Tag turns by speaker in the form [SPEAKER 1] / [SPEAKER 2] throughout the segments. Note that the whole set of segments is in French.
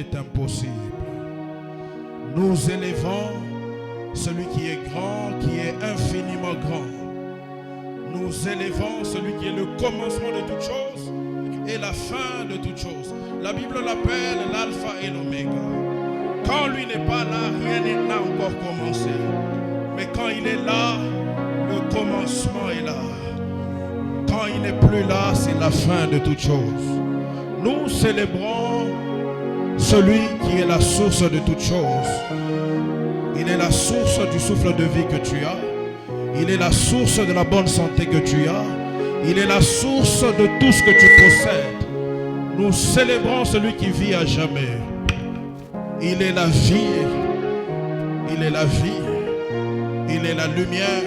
[SPEAKER 1] n'est impossible. Nous élevons celui qui est grand, qui est infiniment grand. Nous élevons celui qui est le commencement de toutes choses et la fin de toutes choses. La Bible l'appelle l'alpha et l'oméga. Quand lui n'est pas là, rien n'a encore commencé. Mais quand il est là, le commencement est là. Quand il n'est plus là, c'est la fin de toutes choses. Nous célébrons celui qui est la source de toutes choses. Il est la source du souffle de vie que tu as. Il est la source de la bonne santé que tu as. Il est la source de tout ce que tu possèdes. Nous célébrons celui qui vit à jamais. Il est la vie. Il est la vie. Il est la lumière.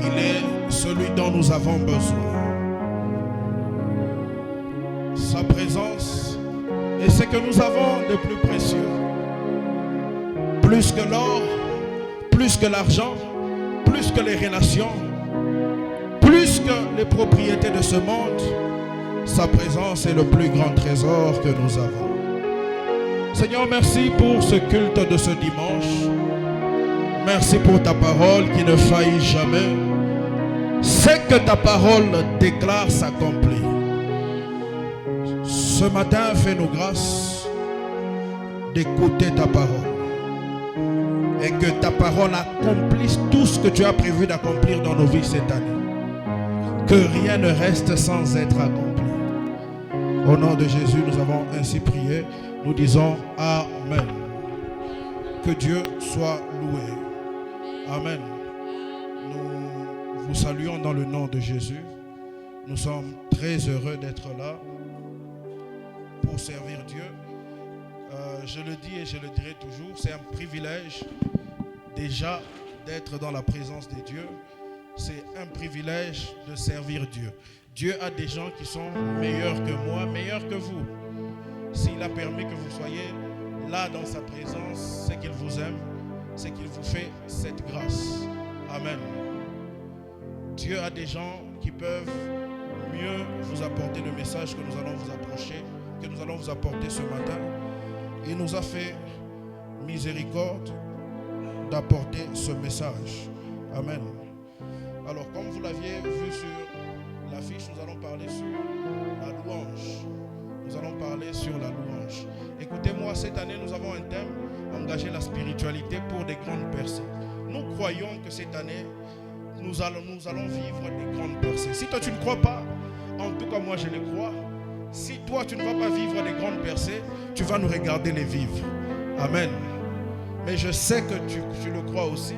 [SPEAKER 1] Il est celui dont nous avons besoin. Sa présence est ce que nous avons de plus précieux. Plus que l'or, plus que l'argent, plus que les relations, plus que les propriétés de ce monde, sa présence est le plus grand trésor que nous avons. Seigneur, merci pour ce culte de ce dimanche. Merci pour ta parole qui ne faillit jamais. C'est que ta parole déclare s'accomplit. Ce matin, fais-nous grâce d'écouter ta parole. Et que ta parole accomplisse tout ce que tu as prévu d'accomplir dans nos vies cette année. Que rien ne reste sans être accompli. Au nom de Jésus, nous avons ainsi prié. Nous disons Amen. Que Dieu soit loué. Amen. Nous vous saluons dans le nom de Jésus. Nous sommes très heureux d'être là pour servir Dieu. Je le dis et je le dirai toujours, c'est un privilège déjà d'être dans la présence de Dieu. C'est un privilège de servir Dieu. Dieu a des gens qui sont meilleurs que moi, meilleurs que vous. S'il a permis que vous soyez là dans sa présence, c'est qu'il vous aime, c'est qu'il vous fait cette grâce. Amen. Dieu a des gens qui peuvent mieux vous apporter le message que nous allons vous approcher, que nous allons vous apporter ce matin. Il nous a fait miséricorde d'apporter ce message. Amen. Alors, comme vous l'aviez vu sur l'affiche, nous allons parler sur la louange. Nous allons parler sur la louange. Écoutez-moi, cette année, nous avons un thème, engager la spiritualité pour des grandes percées. Nous croyons que cette année, nous allons vivre des grandes percées. Si toi, tu ne crois pas, en tout cas, moi, je le crois. Si toi, tu ne vas pas vivre des grandes percées, tu vas nous regarder les vivre. Amen. Mais je sais que tu le crois aussi.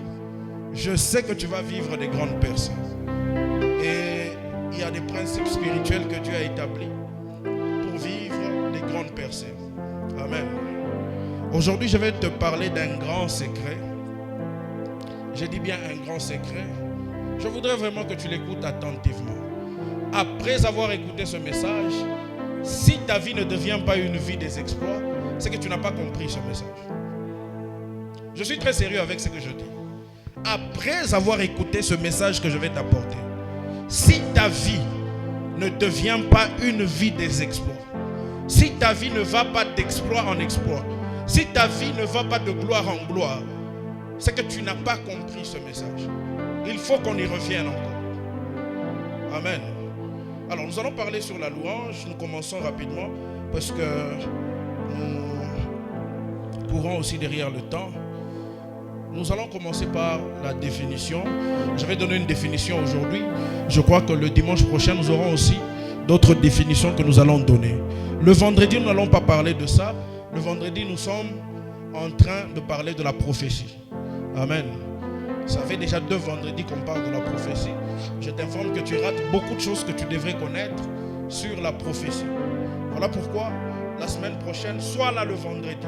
[SPEAKER 1] Je sais que tu vas vivre des grandes percées. Et il y a des principes spirituels que Dieu a établis pour vivre des grandes percées. Amen. Aujourd'hui, je vais te parler d'un grand secret. Je dis bien un grand secret. Je voudrais vraiment que tu l'écoutes attentivement. Après avoir écouté ce message, si ta vie ne devient pas une vie des exploits, c'est que tu n'as pas compris ce message. Je suis très sérieux avec ce que je dis. Après avoir écouté ce message que je vais t'apporter, si ta vie ne devient pas une vie des exploits, si ta vie ne va pas d'exploit en exploit, si ta vie ne va pas de gloire en gloire, c'est que tu n'as pas compris ce message. Il faut qu'on y revienne encore. Amen. Alors nous allons parler sur la louange. Nous commençons rapidement parce que nous courons aussi derrière le temps. Nous allons commencer par la définition. Je vais donner une définition aujourd'hui. Je crois que le dimanche prochain, nous aurons aussi d'autres définitions que nous allons donner. Le vendredi, nous n'allons pas parler de ça. Le vendredi, nous sommes en train de parler de la prophétie. Amen. Ça fait déjà 2 vendredis qu'on parle de la prophétie. Je t'informe que tu rates beaucoup de choses que tu devrais connaître sur la prophétie. Voilà pourquoi la semaine prochaine, sois là le vendredi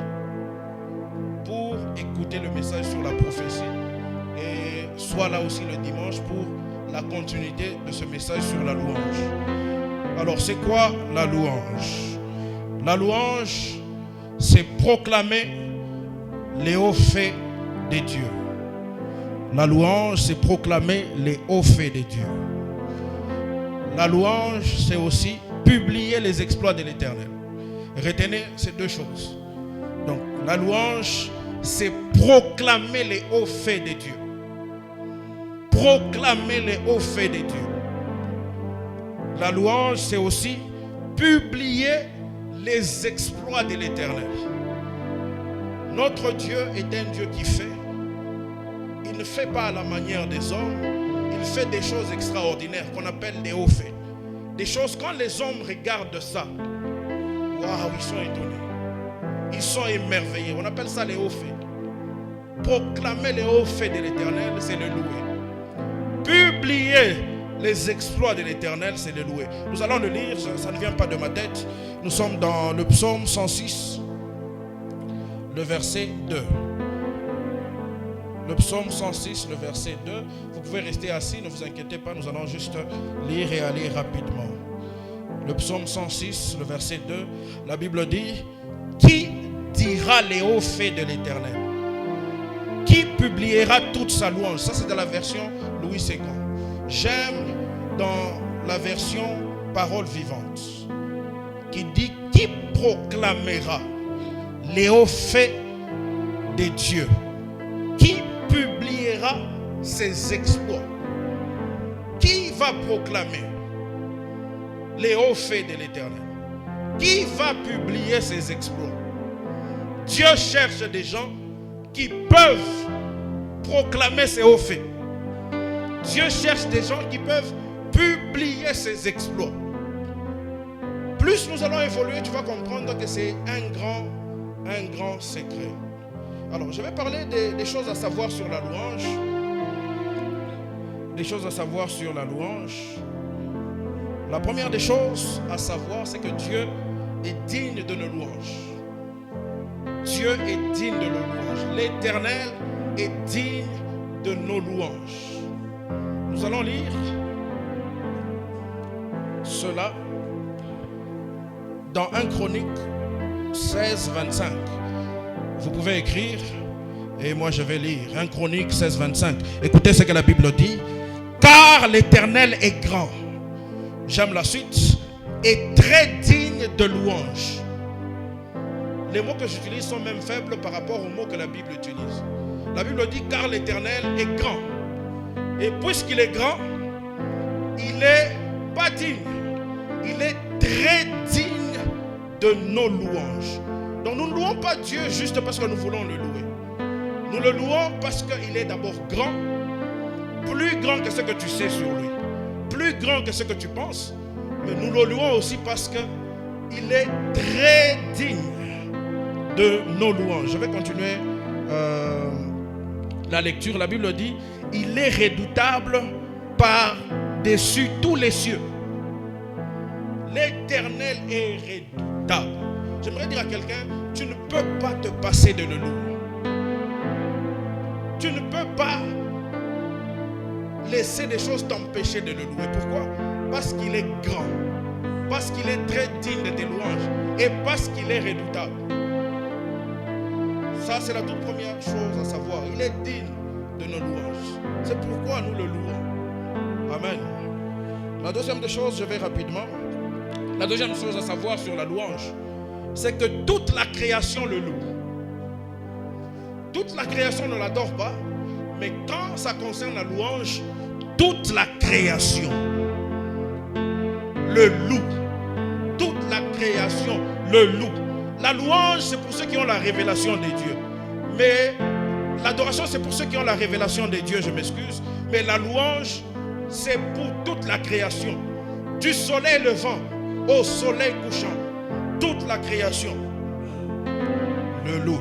[SPEAKER 1] pour écouter le message sur la prophétie et sois là aussi le dimanche pour la continuité de ce message sur la louange. Alors, c'est quoi la louange? La louange, c'est proclamer les hauts faits de Dieu. La louange, c'est proclamer les hauts faits de Dieu. La louange, c'est aussi publier les exploits de l'Éternel. Retenez ces 2 choses. La louange, c'est proclamer les hauts faits de Dieu. Proclamer les hauts faits de Dieu. La louange, c'est aussi publier les exploits de l'Éternel. Notre Dieu est un Dieu qui fait. Il ne fait pas à la manière des hommes. Il fait des choses extraordinaires qu'on appelle des hauts faits. Des choses, quand les hommes regardent ça, waouh, ils sont étonnés. Ils sont émerveillés. On appelle ça les hauts faits. Proclamer les hauts faits de l'Éternel, c'est le louer. Publier les exploits de l'Éternel, c'est le louer. Nous allons le lire, ça ne vient pas de ma tête. Nous sommes dans le psaume 106, le verset 2. Le psaume 106, le verset 2. Vous pouvez rester assis, ne vous inquiétez pas, nous allons juste lire et aller rapidement. Le psaume 106, le verset 2, la Bible dit: qui dira les hauts faits de l'Éternel? Qui publiera toute sa louange? Ça, c'est dans la version Louis II. J'aime dans la version Parole vivante qui dit: qui proclamera les hauts faits de Dieu? Qui publiera ses exploits? Qui va proclamer les hauts faits de l'Éternel? Qui va publier ses exploits? Dieu cherche des gens qui peuvent proclamer ses hauts faits. Dieu cherche des gens qui peuvent publier ses exploits. Plus nous allons évoluer, tu vas comprendre que c'est un grand secret. Alors, je vais parler des choses à savoir sur la louange. Des choses à savoir sur la louange. La première des choses à savoir, c'est que Dieu est digne de nos louanges. Dieu est digne de nos louanges. L'Éternel est digne de nos louanges. Nous allons lire cela dans 1 Chronique 16, 25. Vous pouvez écrire et moi je vais lire. 1 Chronique 16, 25. Écoutez ce que la Bible dit. Car l'Éternel est grand. J'aime la suite. Et très digne de louange. Les mots que j'utilise sont même faibles par rapport aux mots que la Bible utilise. La Bible dit car l'Éternel est grand. Et puisqu'il est grand, il n'est pas digne. Il est très digne de nos louanges. Donc nous ne louons pas Dieu juste parce que nous voulons le louer. Nous le louons parce qu'il est d'abord grand, plus grand que ce que tu sais sur lui, plus grand que ce que tu penses. Mais nous le louons aussi parce qu'il est très digne de nos louanges. Je vais continuer la lecture. La Bible dit: il est redoutable par-dessus tous les cieux. L'Éternel est redoutable. J'aimerais dire à quelqu'un: tu ne peux pas te passer de le louer. Tu ne peux pas laisser des choses t'empêcher de le louer. Pourquoi? Parce qu'il est grand, parce qu'il est très digne de tes louanges et parce qu'il est redoutable. Ça, c'est la toute première chose à savoir. Il est digne de nos louanges. C'est pourquoi nous le louons. Amen. La deuxième des choses, je vais rapidement. La deuxième chose à savoir sur la louange, c'est que toute la création le loue. Toute la création ne l'adore pas, mais quand ça concerne la louange, toute la création le loue. Toute la création le loue. La louange, c'est pour ceux qui ont la révélation des dieux. Mais l'adoration, c'est pour ceux qui ont la révélation des dieux, je m'excuse. Mais la louange, c'est pour toute la création. Du soleil levant au soleil couchant. Toute la création le loue.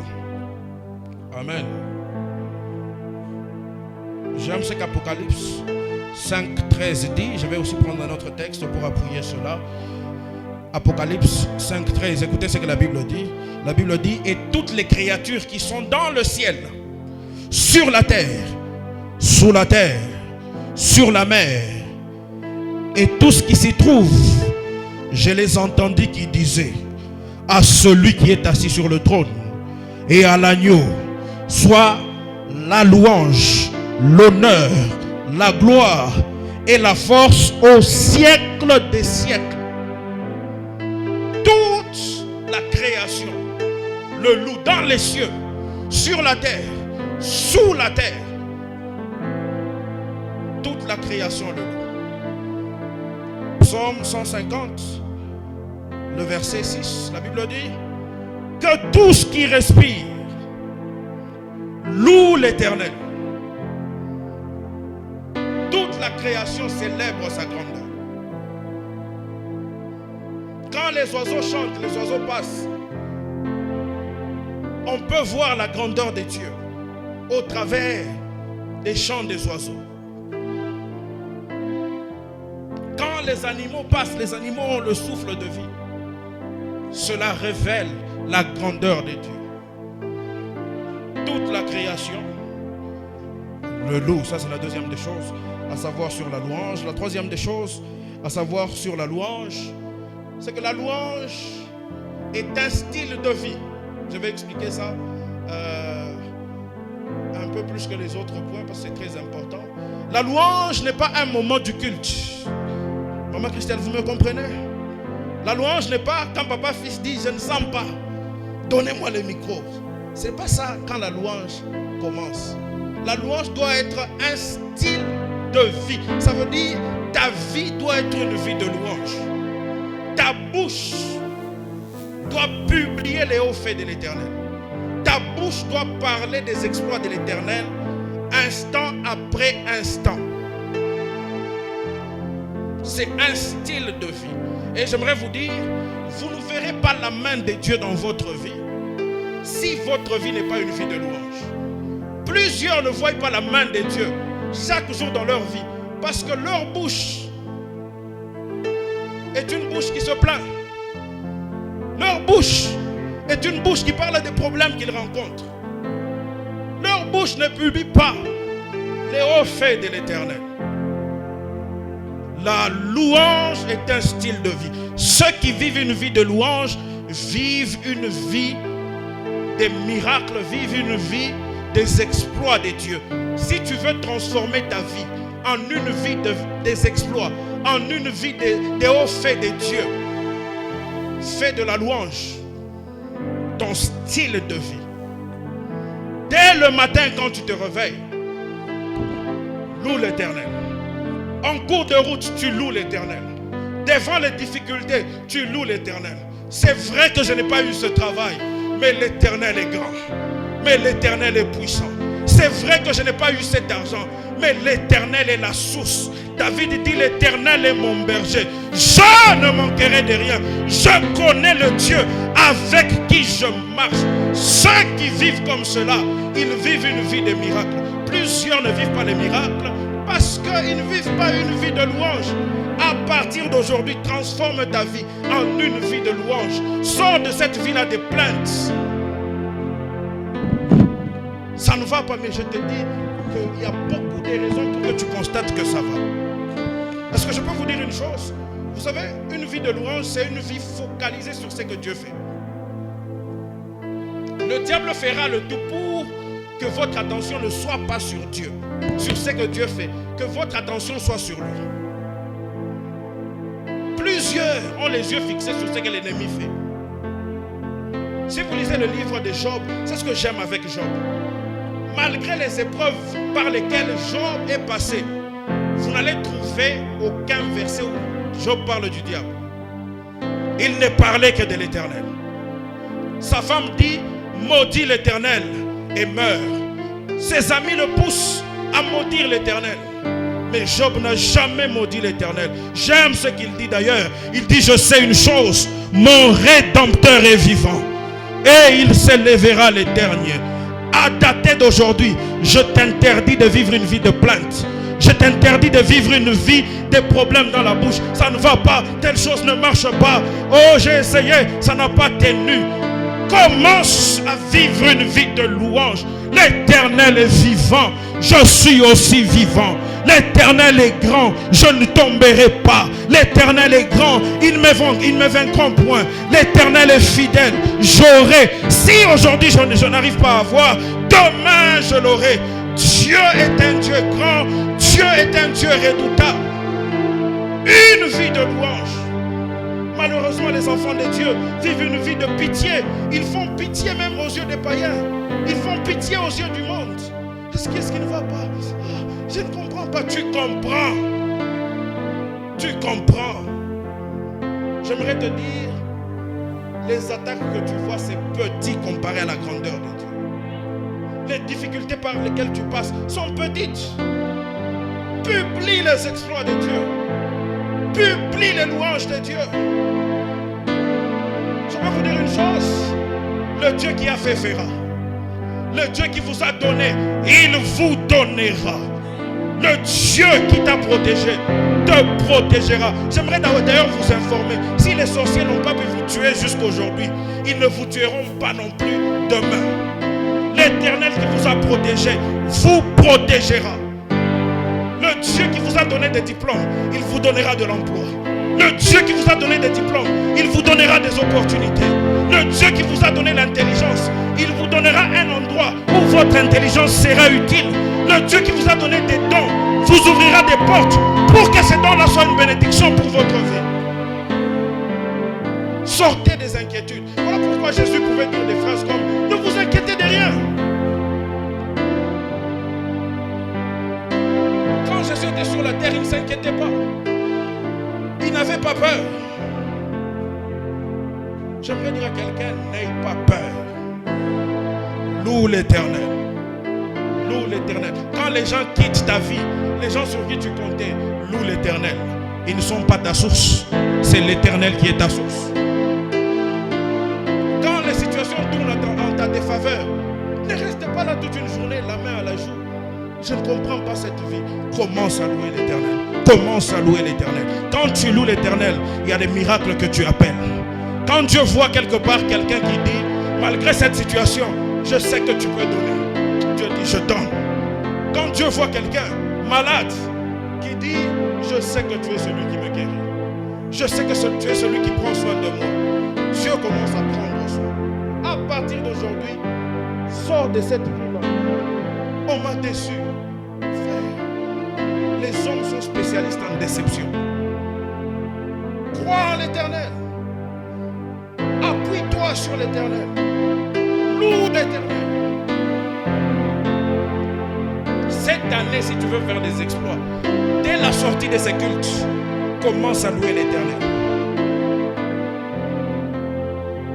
[SPEAKER 1] Amen. J'aime ce qu'Apocalypse 5.13 dit. Je vais aussi prendre un autre texte pour appuyer cela. Apocalypse 5.13. Écoutez ce que la Bible dit. La Bible dit: et toutes les créatures qui sont dans le ciel, sur la terre, sous la terre, sur la mer, et tout ce qui s'y trouve, je les entendis qui disaient: à celui qui est assis sur le trône et à l'agneau soit la louange, l'honneur, la gloire et la force au siècle des siècles. Toute la création le loue dans les cieux, sur la terre, sous la terre. Toute la création le loue. Psaume 150, le verset 6, la Bible dit que tout ce qui respire loue l'Éternel. Toute la création célèbre sa grandeur. Quand les oiseaux chantent, les oiseaux passent, on peut voir la grandeur de Dieu au travers des chants des oiseaux. Quand les animaux passent, les animaux ont le souffle de vie. Cela révèle la grandeur de Dieu. Toute la création le loue. Ça, c'est la deuxième des choses à savoir sur la louange. La troisième des choses à savoir sur la louange, c'est que la louange est un style de vie. Je vais expliquer ça un peu plus que les autres points parce que c'est très important. La louange n'est pas un moment du culte. Maman Christelle, vous me comprenez? La louange n'est pas quand papa fils dit je ne sens pas, donnez-moi le micro. C'est pas ça quand la louange commence. La louange doit être un style de vie. Ça veut dire ta vie doit être une vie de louange. Ta bouche doit publier les hauts faits de l'Éternel. Ta bouche doit parler des exploits de l'Éternel instant après instant. C'est un style de vie. Et j'aimerais vous dire, vous ne verrez pas la main de Dieu dans votre vie si votre vie n'est pas une vie de louange. Plusieurs ne voient pas la main de Dieu chaque jour dans leur vie parce que leur bouche est une bouche qui se plaint. Leur bouche est une bouche qui parle des problèmes qu'ils rencontrent. Leur bouche ne publie pas les hauts faits de l'Éternel. La louange est un style de vie. Ceux qui vivent une vie de louange vivent une vie des miracles, vivent une vie des exploits de Dieu. Si tu veux transformer ta vie en une vie des exploits, en une vie des hauts faits de Dieu, fais de la louange ton style de vie. Dès le matin quand tu te réveilles, loue l'Éternel. En cours de route, tu loues l'Éternel. Devant les difficultés, tu loues l'Éternel. C'est vrai que je n'ai pas eu ce travail, mais l'Éternel est grand. Mais l'Éternel est puissant. C'est vrai que je n'ai pas eu cet argent, mais l'Éternel est la source. David dit, l'Éternel est mon berger. Je ne manquerai de rien. Je connais le Dieu avec qui je marche. Ceux qui vivent comme cela, ils vivent une vie de miracles. Plusieurs ne vivent pas les miracles parce qu'ils ne vivent pas une vie de louange. À partir d'aujourd'hui, transforme ta vie en une vie de louange. Sors de cette vie-là de plaintes. Ça ne va pas, mais je te dis qu'il y a beaucoup de raisons pour que tu constates que ça va. Est-ce que je peux vous dire une chose? Vous savez, une vie de louange, c'est une vie focalisée sur ce que Dieu fait. Le diable fera le tout pour que votre attention ne soit pas sur Dieu, sur ce que Dieu fait, que votre attention soit sur lui. Plusieurs ont les yeux fixés sur ce que l'ennemi fait. Si vous lisez le livre de Job, c'est ce que j'aime avec Job. Malgré les épreuves par lesquelles Job est passé, vous n'allez trouver aucun verset où Job parle du diable. Il ne parlait que de l'Éternel. Sa femme dit, maudit l'Éternel et meurt. Ses amis le poussent à maudire l'Éternel. Mais Job n'a jamais maudit l'Éternel. J'aime ce qu'il dit d'ailleurs. Il dit, je sais une chose, mon Rédempteur est vivant. Et il s'élèvera les derniers. À dater d'aujourd'hui, je t'interdis de vivre une vie de plainte. Je t'interdis de vivre une vie de problèmes dans la bouche. Ça ne va pas, telle chose ne marche pas. Oh, j'ai essayé, ça n'a pas tenu. Commence à vivre une vie de louange. L'Éternel est vivant, je suis aussi vivant. L'Éternel est grand, je ne tomberai pas. L'Éternel est grand, ils ne me vaincront point. L'Éternel est fidèle, j'aurai. Si aujourd'hui je n'arrive pas à voir, demain je l'aurai. Dieu est un Dieu grand, Dieu est un Dieu redoutable. Une vie de louange. Malheureusement, les enfants de Dieu vivent une vie de pitié. Ils font pitié même aux yeux des païens. Ils font pitié aux yeux du monde. Qu'est-ce qui ne va pas? Je ne comprends pas. Tu comprends. Tu comprends. J'aimerais te dire, les attaques que tu vois, c'est petit comparé à la grandeur de Dieu. Les difficultés par lesquelles tu passes sont petites. Publie les exploits de Dieu. Publie les louanges de Dieu. Je vais vous dire une chose. Le Dieu qui a fait fera. Le Dieu qui vous a donné, il vous donnera. Le Dieu qui t'a protégé te protégera. J'aimerais d'ailleurs vous informer, si les sorciers n'ont pas pu vous tuer jusqu'aujourd'hui, ils ne vous tueront pas non plus demain. L'Éternel qui vous a protégé vous protégera. Le Dieu qui vous a donné des diplômes, il vous donnera de l'emploi. Le Dieu qui vous a donné des diplômes, il vous donnera des opportunités. Le Dieu qui vous a donné l'intelligence, il vous donnera un endroit où votre intelligence sera utile. Le Dieu qui vous a donné des dons vous ouvrira des portes pour que ces dons-là soient une bénédiction pour votre vie. Sortez des inquiétudes. Voilà pourquoi Jésus pouvait dire des phrases comme « Ne vous inquiétez de rien ». Quand Jésus était sur la terre, il ne s'inquiétait pas. Il n'avait pas peur. J'aimerais dire à quelqu'un, n'aie pas peur. Loue l'Éternel. Loue l'Éternel. Quand les gens quittent ta vie, les gens sur qui tu comptais, loue l'Éternel. Ils ne sont pas ta source. C'est l'Éternel qui est ta source. Quand les situations tournent en ta défaveur, ne reste pas là toute une journée, la main à la joue. Je ne comprends pas cette vie. Commence à louer l'Éternel. Commence à louer l'Éternel. Quand tu loues l'Éternel, il y a des miracles que tu appelles. Quand Dieu voit quelque part quelqu'un qui dit, malgré cette situation, je sais que tu peux donner. Dieu dit, je donne. Quand Dieu voit quelqu'un malade qui dit, je sais que tu es celui qui me guérit. Je sais que tu es celui qui prend soin de moi. Dieu commence à prendre soin. À partir d'aujourd'hui, sors de cette vie-là. On m'a déçu. Frère, les hommes sont spécialistes en déception. Crois en l'Éternel. Appuie-toi sur l'Éternel. Loue l'Éternel. Cette année, si tu veux faire des exploits, dès la sortie de ces cultes, commence à louer l'Éternel.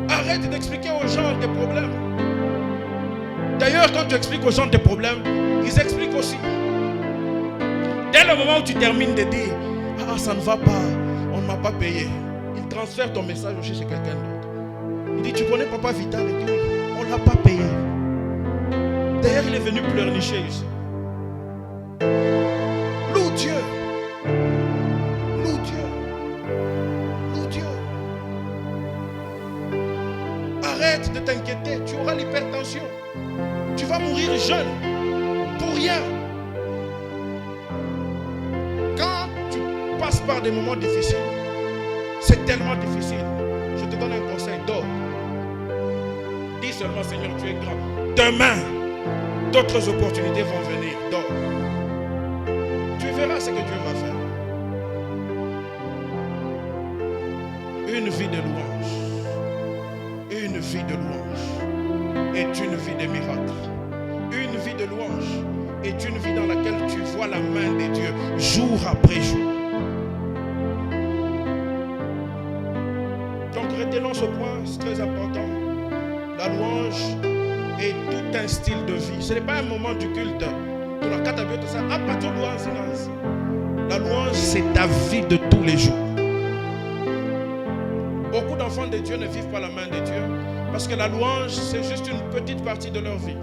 [SPEAKER 1] Arrête d'expliquer aux gens tes problèmes. D'ailleurs, quand tu expliques aux gens tes problèmes, ils expliquent aussi. Dès le moment où tu termines de dire « Ah, ça ne va pas, on ne m'a pas payé », ils transfèrent ton message chez quelqu'un d'autre. Il dit « Tu connais Papa Vital ?» Il dit « On ne l'a pas payé. » D'ailleurs, il est venu pleurnicher ici. Loue Dieu. Loue Dieu. Loue Dieu. Arrête de t'inquiéter, tu auras l'hypertension. Tu vas mourir jeune, pour rien. Quand tu passes par des moments difficiles, c'est tellement difficile. Je te donne un conseil, dors. Dis seulement, Seigneur, tu es grand. Demain, d'autres opportunités vont venir. Dors. Tu verras ce que Dieu va faire. Une vie de louange. Une vie de louange est une vie de miracles. Une vie de louange est une vie dans laquelle tu vois la main de Dieu jour après jour. Donc retenons ce point, c'est très important. La louange est tout un style de vie. Ce n'est pas un moment du culte. La louange, c'est ta vie de tous les jours. Beaucoup d'enfants de Dieu ne vivent pas la main de Dieu parce que la louange, c'est juste une petite partie de leur vie.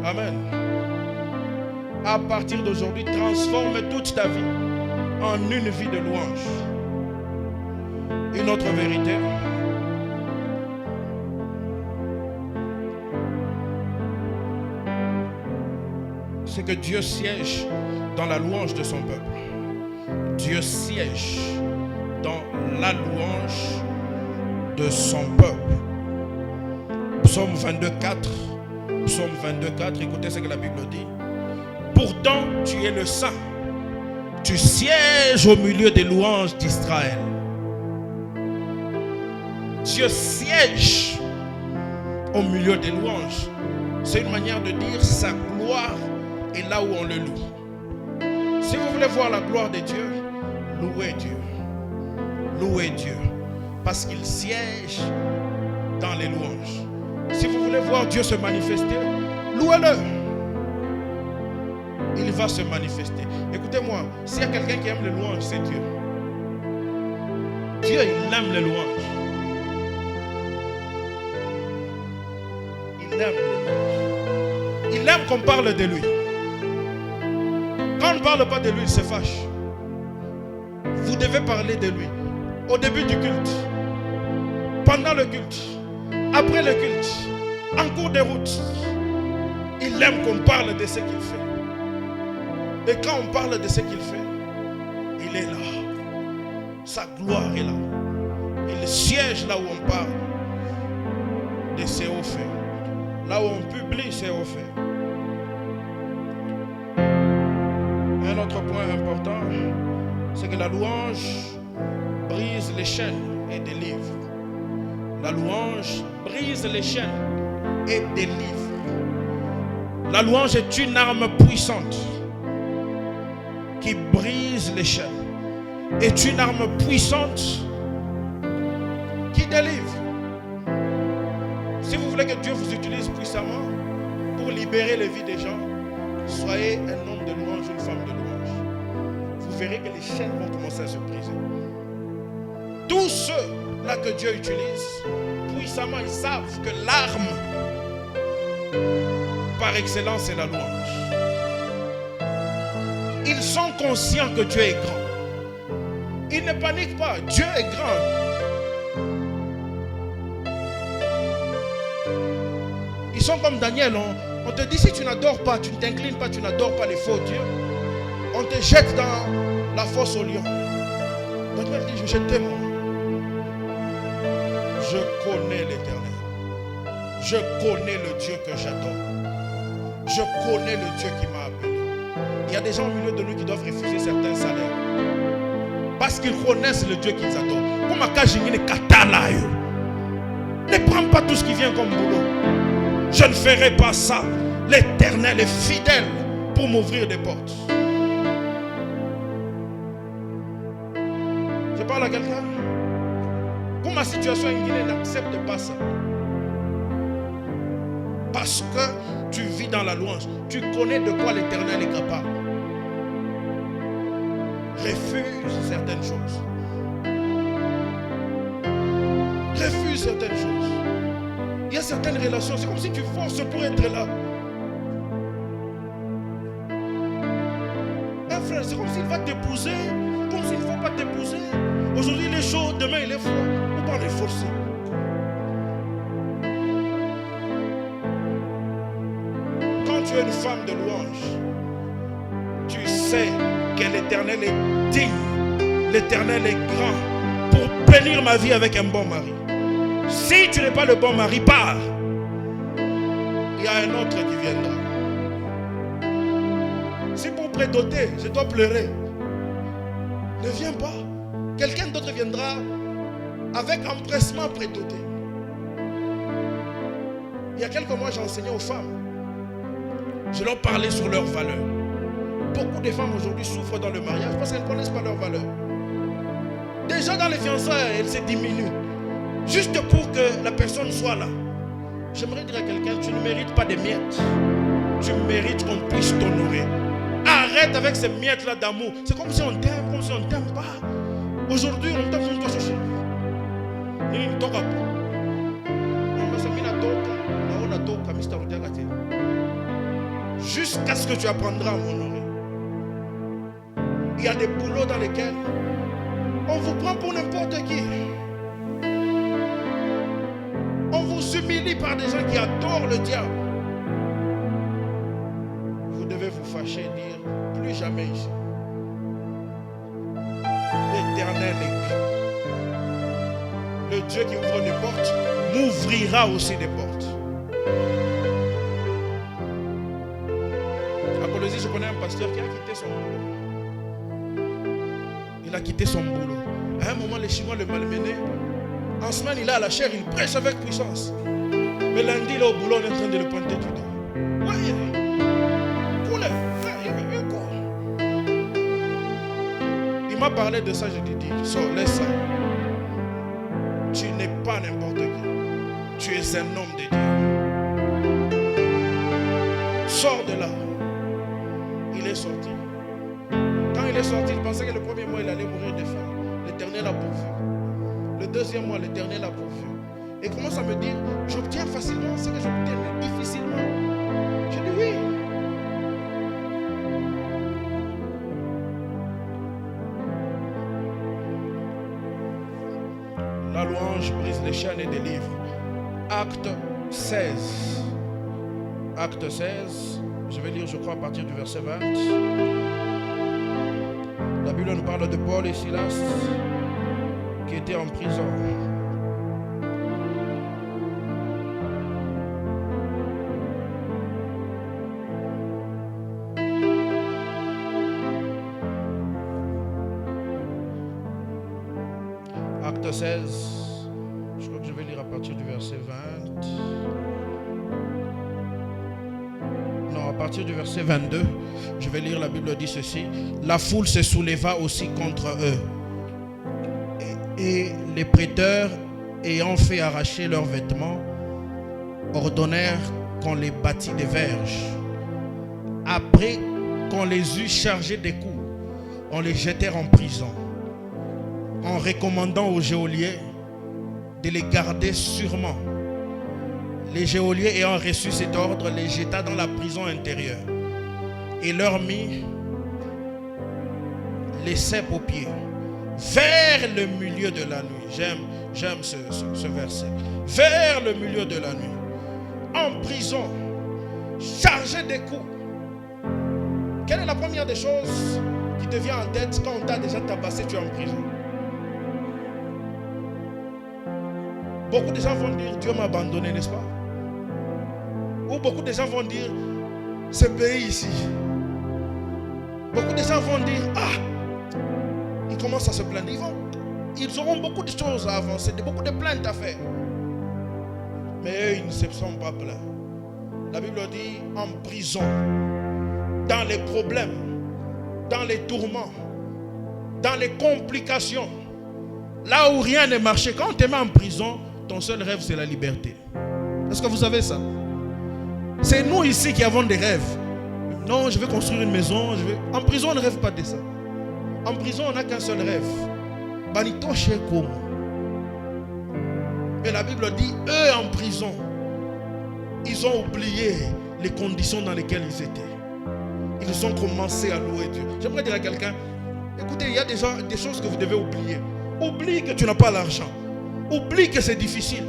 [SPEAKER 1] Amen. À partir d'aujourd'hui, transforme toute ta vie en une vie de louange. Une autre vérité. C'est que Dieu siège dans la louange de son peuple. Dieu siège dans la louange de son peuple. Psaume 22,4. Psaume 22,4. Écoutez ce que la Bible dit. Pourtant, tu es le saint. Tu sièges au milieu des louanges d'Israël. Dieu siège au milieu des louanges. C'est une manière de dire sa gloire est là où on le loue. Si vous voulez voir la gloire de Dieu, louez Dieu. Louez Dieu. Parce qu'il siège dans les louanges. Si vous voulez voir Dieu se manifester, louez-le. Il va se manifester. Écoutez-moi, s'il y a quelqu'un qui aime les louanges, c'est Dieu. Dieu, il aime les louanges. Il aime les louanges. Il aime qu'on parle de lui. Quand on ne parle pas de lui, il se fâche. Vous devez parler de lui. Au début du culte, pendant le culte, après le culte, en cours de route. Il aime qu'on parle de ce qu'il fait. Et quand on parle de ce qu'il fait, il est là. Sa gloire est là. Il siège là où on parle de ses hauts faits. Là où on publie ses hauts faits. Un autre point important, c'est que la louange brise les chaînes et délivre. La louange brise les chaînes et délivre. La louange est une arme puissante qui brise les chaînes. Est une arme puissante qui délivre. Si vous voulez que Dieu vous utilise puissamment pour libérer les vies des gens, soyez un homme de louange, une femme de louange. Vous verrez que les chaînes vont commencer à se briser. Tous ceux-là que Dieu utilise, puissamment, ils savent que l'arme par excellence, c'est la louange. Ils sont conscients que Dieu est grand. Ils ne paniquent pas. Dieu est grand. Ils sont comme Daniel. On te dit si tu n'adores pas, tu ne t'inclines pas, tu n'adores pas les faux dieux, on te jette dans la fosse au lion. Daniel dit, je t'aime. Je connais l'Éternel. Je connais le Dieu que j'adore. Je connais le Dieu qui m'a appelé. Il y a des gens au milieu de nous qui doivent refuser certains salaires. Parce qu'ils connaissent le Dieu qu'ils adorent. Ne prends pas tout ce qui vient comme boulot. Je ne ferai pas ça. L'Éternel est fidèle pour m'ouvrir des portes. Je parle à quelqu'un. Pour ma situation en Guinée, n'accepte pas ça. Parce que tu vis dans la louange. Tu connais de quoi l'Éternel est capable. Refuse certaines choses. Refuse certaines choses. Il y a certaines relations, c'est comme si tu forces pour être là. Un frère, c'est comme s'il va t'épouser, comme s'il ne faut pas t'épouser. Aujourd'hui il est chaud, demain il est froid. On ne peut pas les forcer. Quand tu es une femme de louange, tu sais que l'Éternel est digne, l'Éternel est grand pour bénir ma vie avec un bon mari. Si tu n'es pas le bon mari, pars. Il y a un autre qui viendra. Si pour prédoter, je dois pleurer, ne viens pas. Quelqu'un d'autre viendra avec empressement prédoter. Il y a quelques mois, j'ai enseigné aux femmes. Je leur parlais sur leurs valeurs. Beaucoup de femmes aujourd'hui souffrent dans le mariage parce qu'elles ne connaissent pas leurs valeurs. Déjà dans les fiançailles, elles se diminuent. Juste pour que la personne soit là. J'aimerais dire à quelqu'un, tu ne mérites pas des miettes. Tu mérites qu'on puisse t'honorer. Arrête avec ces miettes-là d'amour. C'est comme si on t'aime, comme si on ne t'aime pas. Aujourd'hui, on t'aime comme toi, ce chien. Il ne toque pas. Jusqu'à ce que tu apprendras à m'honorer. Il y a des boulots dans lesquels on vous prend pour n'importe qui. On vous humilie par des gens qui adorent le diable. Vous devez vous fâcher et dire plus jamais ici. L'Éternel est grand. Le Dieu qui ouvre des portes m'ouvrira aussi des portes. À Colosie, je connais un pasteur qui a quitté son boulot. Il a quitté son boulot. À un moment, les Chinois le malmenaient. En semaine, il est à la chair, il prêche avec puissance. Mais lundi, il est au boulot, on est en train de le pointer du doigt. Ouais, il m'a parlé de ça, je lui ai dit, laisse ça. Tu n'es pas n'importe qui. Tu es un homme de Dieu. Sors de là. Il est sorti. Quand il est sorti, il pensait que le premier mois, il allait mourir de faim. L'Éternel a pourvu. Le deuxième mois, l'Éternel a pourvu. Et commence à me dire, j'obtiens facilement ce que j'obtiens, mais difficilement. Je dis oui. La louange brise les chaînes et délivre. Acte 16. Acte 16. Je vais lire, je crois, à partir du verset 20. La Bible nous parle de Paul et Silas qui étaient en prison. Acte 16, je crois que je vais lire à partir du verset 20. Non, à partir du verset 22, je vais lire, la Bible dit ceci. La foule se souleva aussi contre eux. Et les prêteurs, ayant fait arracher leurs vêtements, ordonnèrent qu'on les bâtît des verges. Après qu'on les eut chargés des coups, on les jetèrent en prison, en recommandant aux geôliers de les garder sûrement. Les geôliers ayant reçu cet ordre, les jeta dans la prison intérieure et leur mit les ceps aux pieds vers le milieu de la nuit. J'aime ce verset. Vers le milieu de la nuit, en prison, chargé des coups. Quelle est la première des choses qui te vient en tête quand on t'a déjà tabassé, tu es en prison? Beaucoup de gens vont dire, Dieu m'a abandonné, n'est-ce pas? Ou beaucoup de gens vont dire, ce pays ici. Beaucoup de gens vont dire, ils commencent à se plaindre. Ils auront beaucoup de choses à avancer, beaucoup de plaintes à faire. Mais eux, ils ne se sont pas plaints. La Bible dit, en prison, dans les problèmes, dans les tourments, dans les complications, là où rien ne marchait. Quand on te met en prison, ton seul rêve, c'est la liberté. Est-ce que vous savez ça? C'est nous ici qui avons des rêves. Non, je vais construire une maison. En prison, on ne rêve pas de ça. En prison, on n'a qu'un seul rêve. Mais la Bible dit, eux en prison, ils ont oublié les conditions dans lesquelles ils étaient. Ils ont commencé à louer Dieu. J'aimerais dire à quelqu'un, écoutez, il y a des choses que vous devez oublier. Oublie que tu n'as pas l'argent. Oublie que c'est difficile.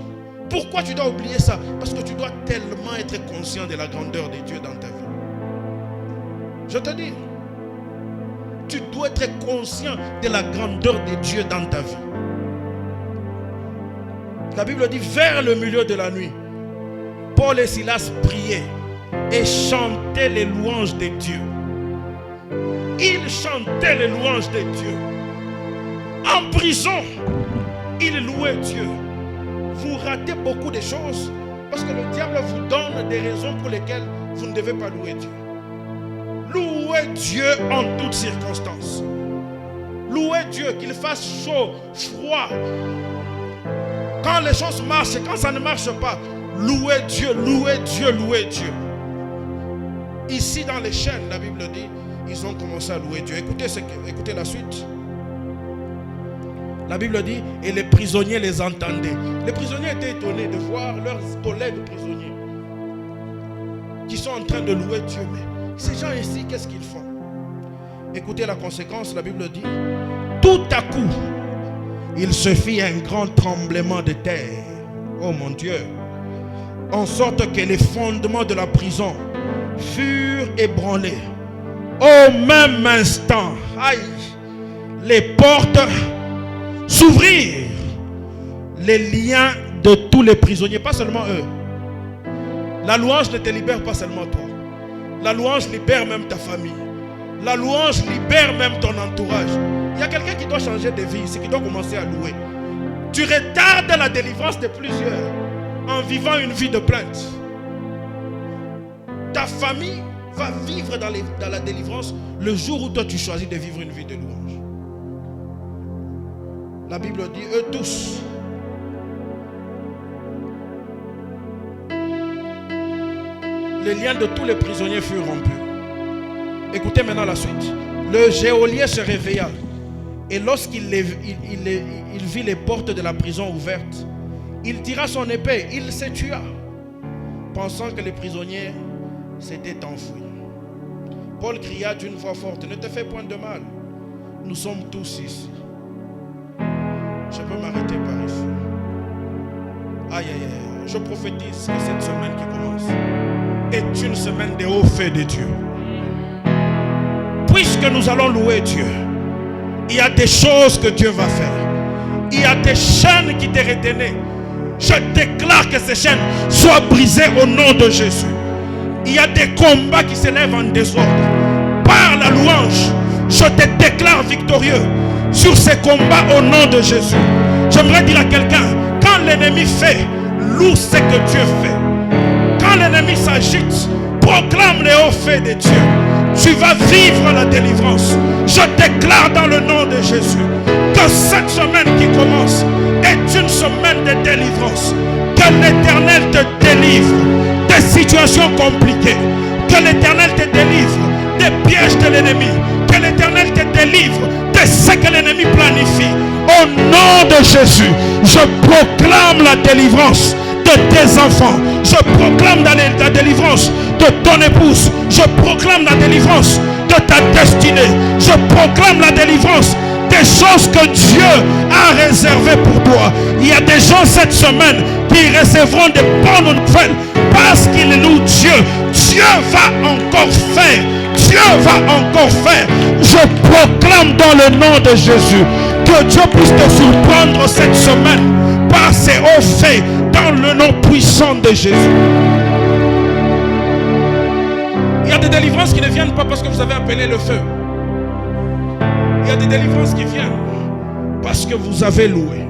[SPEAKER 1] Pourquoi tu dois oublier ça? Parce que tu dois tellement être conscient de la grandeur de Dieu dans ta vie. Je te dis, tu dois être conscient de la grandeur de Dieu dans ta vie. La Bible dit, vers le milieu de la nuit, Paul et Silas priaient et chantaient les louanges de Dieu. Ils chantaient les louanges de Dieu. En prison, ils louaient Dieu. Vous ratez beaucoup de choses parce que le diable vous donne des raisons pour lesquelles vous ne devez pas louer Dieu. Louez Dieu en toutes circonstances. Louez Dieu, qu'il fasse chaud, froid. Quand les choses marchent, quand ça ne marche pas, louez Dieu, louez Dieu, louez Dieu. Ici dans les chaînes, la Bible dit, ils ont commencé à louer Dieu. Écoutez la suite. La Bible dit, et les prisonniers les entendaient. Les prisonniers étaient étonnés de voir leurs collègues prisonniers qui sont en train de louer Dieu. Mais ces gens ici, qu'est-ce qu'ils font? Écoutez la conséquence, la Bible dit, tout à coup, il se fit un grand tremblement de terre. Oh mon Dieu! En sorte que les fondements de la prison furent ébranlés. Au même instant, aïe, les portes s'ouvrirent, les liens de tous les prisonniers, pas seulement eux. La louange ne te libère pas seulement toi. La louange libère même ta famille. La louange libère même ton entourage. Il y a quelqu'un qui doit changer de vie, c'est qui doit commencer à louer. Tu retardes la délivrance de plusieurs en vivant une vie de plainte. Ta famille va vivre dans la délivrance le jour où toi tu choisis de vivre une vie de louange. La Bible dit, eux tous, les liens de tous les prisonniers furent rompus. Écoutez maintenant la suite. Le geôlier se réveilla et lorsqu'il vit les portes de la prison ouvertes, il tira son épée, il se tua, pensant que les prisonniers s'étaient enfouis. Paul cria d'une voix forte, ne te fais point de mal, nous sommes tous ici. Je peux m'arrêter par ici. Aïe, aïe, aïe. Je prophétise que cette semaine qui commence est une semaine de hauts faits de Dieu. Puisque nous allons louer Dieu, il y a des choses que Dieu va faire. Il y a des chaînes qui te retenaient. Je déclare que ces chaînes soient brisées au nom de Jésus. Il y a des combats qui s'élèvent en désordre. Par la louange, je te déclare victorieux sur ces combats au nom de Jésus. J'aimerais dire à quelqu'un, quand l'ennemi fait, loue ce que Dieu fait. Quand l'ennemi s'agite, proclame les hauts faits de Dieu. Tu vas vivre la délivrance. Je déclare dans le nom de Jésus que cette semaine qui commence est une semaine de délivrance. Que l'Éternel te délivre des situations compliquées. Que l'Éternel te délivre des pièges de l'ennemi. Que l'Éternel te délivre de ce que l'ennemi planifie. Au nom de Jésus, je proclame la délivrance de tes enfants. Je proclame la délivrance de ton épouse. Je proclame la délivrance de ta destinée. Je proclame la délivrance des choses que Dieu a réservées pour toi. Il y a des gens cette semaine qui recevront des bonnes nouvelles parce qu'ils louent Dieu. Dieu va encore faire. Dieu va encore faire. Je proclame dans le nom de Jésus que Dieu puisse te surprendre cette semaine par ses hauts faits dans le nom puissant de Jésus. Il y a des délivrances qui ne viennent pas parce que vous avez appelé le feu. Il y a des délivrances qui viennent parce que vous avez loué.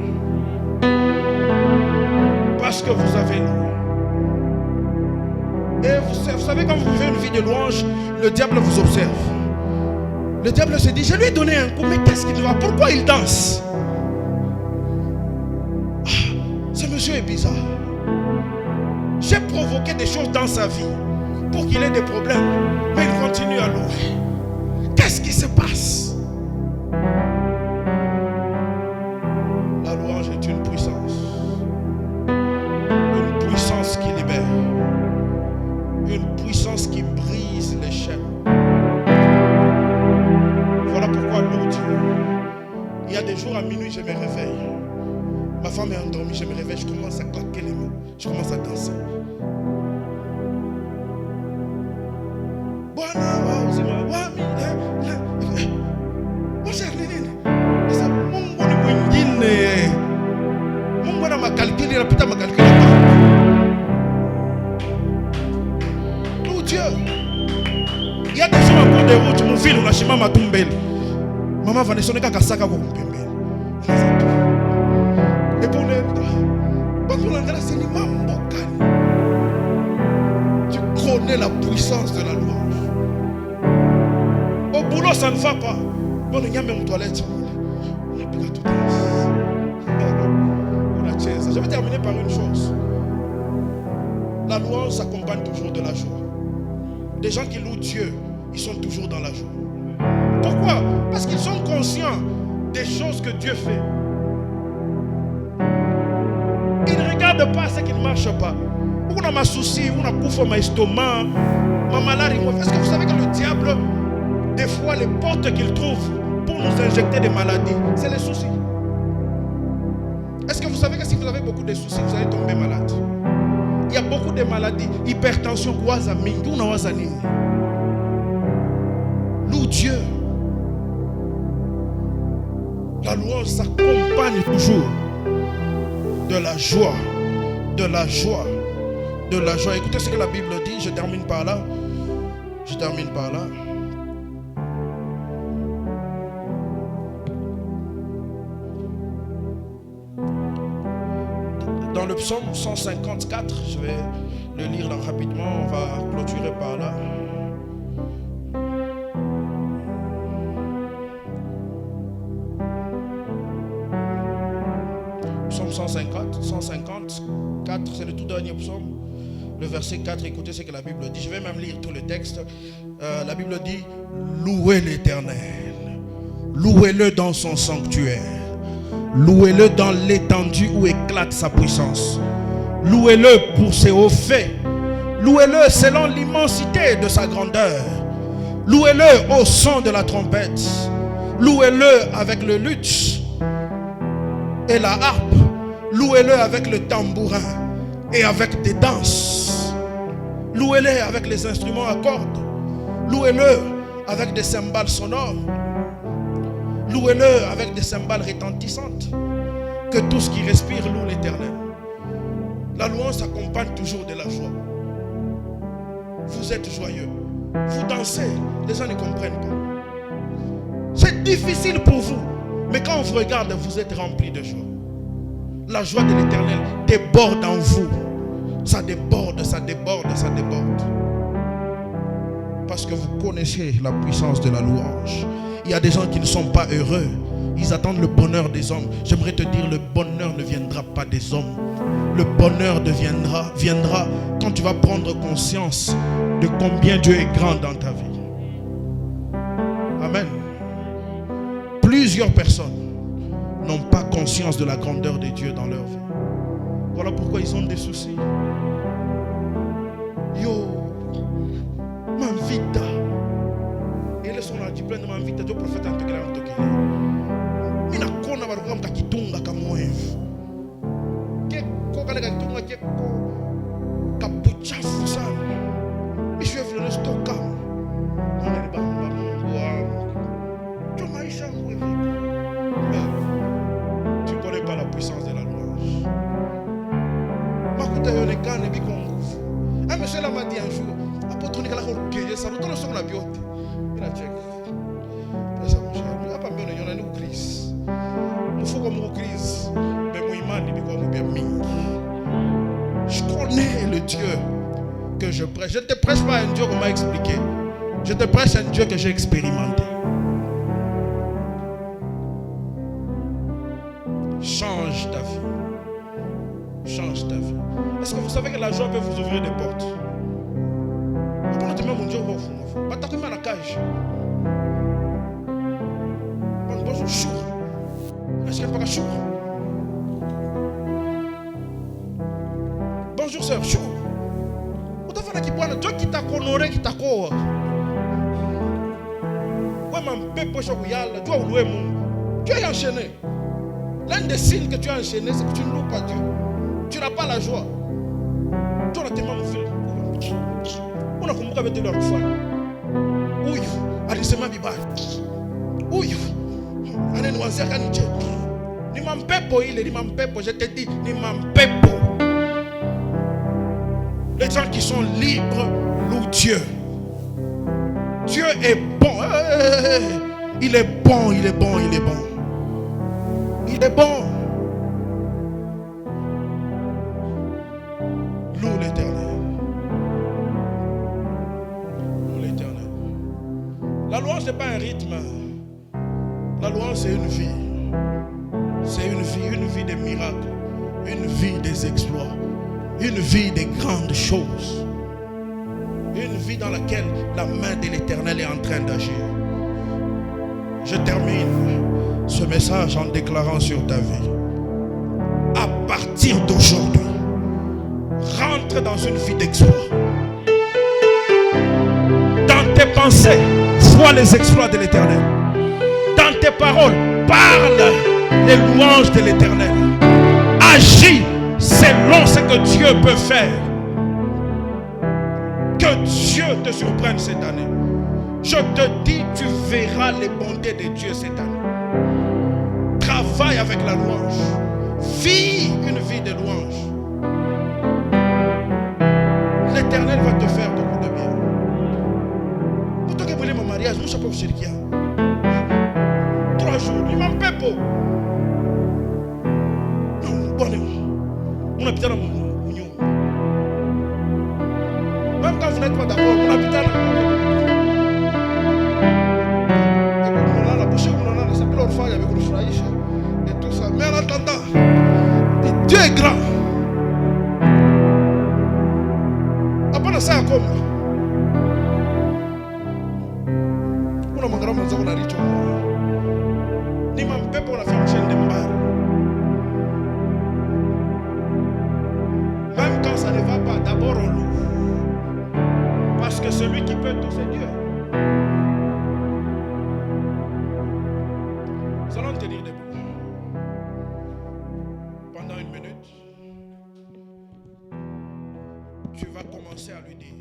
[SPEAKER 1] Parce que vous avez loué. Et vous savez, quand vous vivez une vie de louange, le diable vous observe. Le diable se dit, je lui ai donné un coup, mais qu'est-ce qu'il va? Pourquoi il danse? Ce monsieur est bizarre. J'ai provoqué des choses dans sa vie pour qu'il ait des problèmes, mais il continue à louer. Qu'est-ce qui se passe? La louange est une puissance qui libère, une puissance qui brise les chaînes. Voilà pourquoi loue Dieu. Il y a des jours à minuit, je me réveille. Ma femme est endormie, je me réveille, je commence à claquer les mains, je commence à danser. Oh Dieu, il y a des gens en cours de route, mon fils, on a chez Maman Tumbel. Maman va naître avec un sac à Kumpembe. Et pour les tu connais la puissance de la louange. Au boulot, ça ne va pas. Bon, il y a même une toilette. Je vais terminer par une chose. La louange s'accompagne toujours de la joie. Des gens qui louent Dieu, ils sont toujours dans la joie. Pourquoi? Parce qu'ils sont conscients des choses que Dieu fait. Ils ne regardent pas ce qui ne marche pas. On a ma souci, on a couvert ma estomac, ma maladie. Est-ce que vous savez que le diable, des fois, les portes qu'il trouve pour nous injecter des maladies, c'est les soucis. Est-ce que vous savez que si vous avez beaucoup de soucis, vous allez tomber malade? Il y a beaucoup de maladies. Hypertension, loue Dieu. La louange s'accompagne toujours de la joie. De la joie. De la joie. Écoutez ce que la Bible dit. Je termine par là. Dans le psaume 154, je vais le lire là rapidement, on va clôturer par là. Psaume 154, c'est le tout dernier psaume. Le verset 4, écoutez ce que la Bible dit. Je vais même lire tout le texte. La Bible dit, louez l'Éternel. Louez-le dans son sanctuaire. Louez-le dans l'étendue où éclate sa puissance. Louez-le pour ses hauts faits. Louez-le selon l'immensité de sa grandeur. Louez-le au son de la trompette. Louez-le avec le luth et la harpe. Louez-le avec le tambourin et avec des danses. Louez-le avec les instruments à cordes. Louez-le avec des cymbales sonores. Louez-le avec des cymbales retentissantes. Que tout ce qui respire loue l'Éternel. La louange s'accompagne toujours de la joie. Vous êtes joyeux. Vous dansez. Les gens ne comprennent pas. C'est difficile pour vous. Mais quand on vous regarde, vous êtes rempli de joie. La joie de l'Éternel déborde en vous. Ça déborde, ça déborde, ça déborde. Parce que vous connaissez la puissance de la louange. Il y a des gens qui ne sont pas heureux. Ils attendent le bonheur des hommes. J'aimerais te dire, le bonheur ne viendra pas des hommes. Le bonheur viendra quand tu vas prendre conscience de combien Dieu est grand dans ta vie. Amen. Plusieurs personnes n'ont pas conscience de la grandeur de Dieu dans leur vie. Voilà pourquoi ils ont des soucis. Yo, m'invita. Et les sont là, tu plein de m'invita. Dieu prophète en tout cas. Mina kona barugam kakitunga kamoevu. Keko kale kakitunga keko kapuchafu sana. Mishu evle le stoka. On est bamba mwa. Tu maisha mwevu. Tu ne connais pas la puissance de la louange. Makuta yonekane bikongufu. Un monsieur là m'a dit un jour, apôtre Nicolas Roquet, ça nous donne sur la biote. Il a check. Ça mon cher, il a pas bien il y en a une crise. Il faut comme une crise. Mais moi imani biko bien mingi. Je connais le Dieu que je prêche. Je ne te prêche pas un Dieu qu'on m'a expliqué. Je te prêche un Dieu que j'ai expérimenté. Change ta vie. Change ta vie. Est-ce que vous savez que la joie peut vous ouvrir des portes? Mon Dieu va vous ouvrir. Pas t'as la cage. Bonjour, chou. Est-ce qu'il n'y a pas de chou? Bonjour, sœur, chou. Vous t'as fait qui boit Dieu qui t'a honoré, qui t'a quoi? Ouais, mon peuple, je vais y aller. Dieu a loué mon. Dieu est enchaîné. L'un des signes que tu as enchaîné, c'est que tu ne loues pas Dieu. Tu n'as pas la joie. Tu as tellement fait. On a compris avec leur foi. Oui, alisema vibaya. Oui, ananiwazia kanije. Ni mampepo ile, ni mampepo, je te dis, ni mampepo. Les gens qui sont libres louent Dieu. Dieu est bon. Il est bon, il est bon, il est bon. Il est bon. Loue l'Éternel. Loue l'Éternel. La louange n'est pas un rythme. La louange c'est une vie. C'est une vie des miracles. Une vie des exploits. Une vie des grandes choses. Une vie dans laquelle la main de l'Éternel est en train d'agir. Je termine ce message en déclarant sur ta vie. À partir d'aujourd'hui, rentre dans une vie d'exploit. Dans tes pensées, vois les exploits de l'Éternel. Dans tes paroles, parle les louanges de l'Éternel. Agis selon ce que Dieu peut faire. Que Dieu te surprenne cette année. Je te dis, tu verras les bontés de Dieu cette année. Travaille avec la louange. Vis une vie de louange. L'Éternel va te faire beaucoup de bien. Pour toi qui voulez mon mariage, nous sommes chez qui 3 jours, il m'en paie pas. Non, bon, on a peut-être tout, c'est Dieu. Nous allons tenir debout pendant une minute. Tu vas commencer à lui dire: